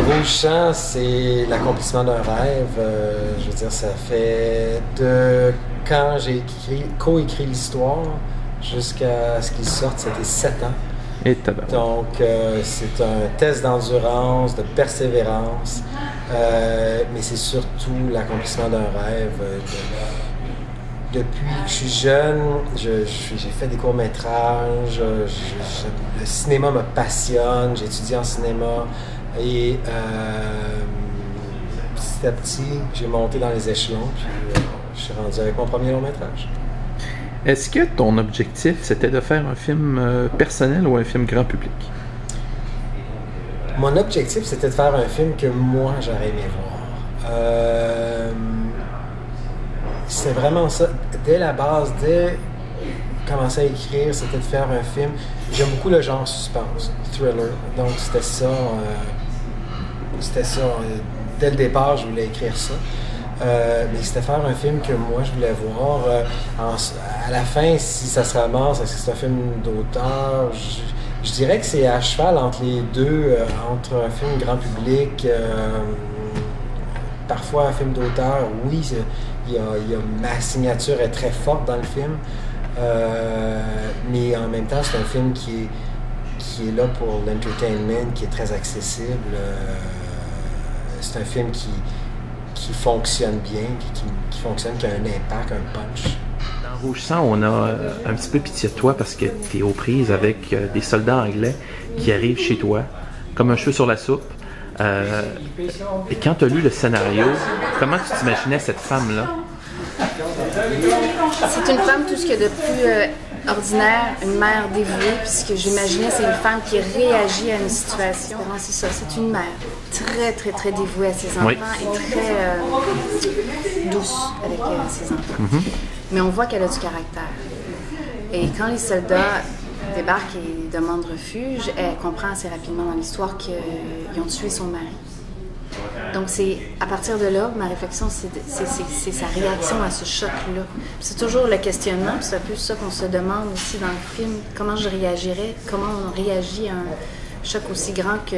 Rouge Sang, c'est l'accomplissement d'un rêve. Je veux dire, ça fait de quand j'ai co-écrit l'histoire jusqu'à ce qu'il sorte, c'était 7 ans. Et donc, c'est un test d'endurance, de persévérance, mais c'est surtout l'accomplissement d'un rêve. Depuis que je suis jeune, j'ai fait des courts-métrages, le cinéma me passionne, j'étudie en cinéma et petit à petit, j'ai monté dans les échelons, puis je suis rendu avec mon premier long-métrage. Est-ce que ton objectif, c'était de faire un film personnel ou un film grand public? Mon objectif, c'était de faire un film que moi, j'aurais aimé voir. C'est vraiment ça. Dès la base, dès commencer à écrire, c'était de faire un film. J'aime beaucoup le genre suspense, thriller. Donc, c'était ça. Dès le départ, je voulais écrire ça. Mais c'était faire un film que moi, je voulais voir. À la fin, si ça se ramasse, est-ce que c'est un film d'auteur? Je dirais que c'est à cheval entre les deux, entre un film grand public, parfois un film d'auteur, oui, ma signature est très forte dans le film, mais en même temps, c'est un film qui est là pour l'entertainment, qui est très accessible. C'est un film qui fonctionne bien, qui fonctionne, qui a un impact, un punch. Dans Rouge Sang, on a un petit peu pitié de toi parce que tu es aux prises avec des soldats anglais qui arrivent chez toi, comme un cheveu sur la soupe. Et quand tu as lu le scénario, comment tu t'imaginais cette femme-là? C'est une femme, tout ce qu'il y a de plus ordinaire, une mère dévouée. Puis ce que j'imaginais, c'est une femme qui réagit à une situation. C'est ça, c'est une mère très, très, très dévouée à ses enfants et très douce avec ses enfants. Mm-hmm. Mais on voit qu'elle a du caractère. Et quand les soldats débarquent et demandent refuge, elle comprend assez rapidement dans l'histoire qu'ils ont tué son mari. Donc c'est à partir de là, ma réflexion, c'est sa réaction à ce choc-là. C'est toujours le questionnement, puis c'est un peu ça qu'on se demande aussi dans le film. Comment je réagirais, comment on réagit à un choc aussi grand que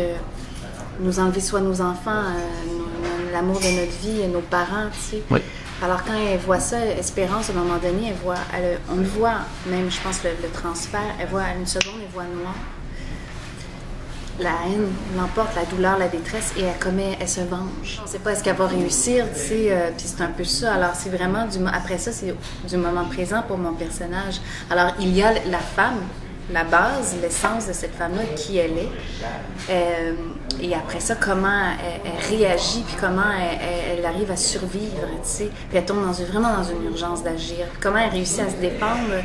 nous enlever soit nos enfants, l'amour de notre vie, et nos parents, tu sais. Oui. Alors quand elle voit ça, Espérance, à un moment donné, on le voit, même je pense le transfert, elle voit à une seconde, elle voit noir. La haine l'emporte, la douleur, la détresse, et elle se venge. On ne sait pas est-ce qu'elle va réussir, tu sais, puis c'est un peu ça. Alors c'est vraiment, après ça, c'est du moment présent pour mon personnage. Alors il y a la femme, la base, l'essence de cette femme-là, qui elle est. Et après ça, comment elle réagit, puis comment elle arrive à survivre, tu sais. Puis elle tombe vraiment dans une urgence d'agir. Comment elle réussit à se défendre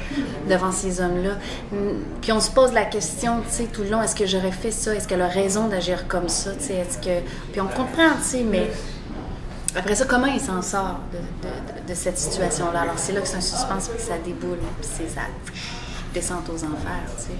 devant ces hommes-là. Puis on se pose la question, tu sais, tout le long, est-ce que j'aurais fait ça? Est-ce qu'elle a raison d'agir comme ça? Tu sais, Puis on comprend, tu sais, mais après ça, comment il s'en sort de cette situation-là? Alors c'est là que c'est un suspense, puis ça déboule, puis c'est ça. Descente aux enfers, tu sais.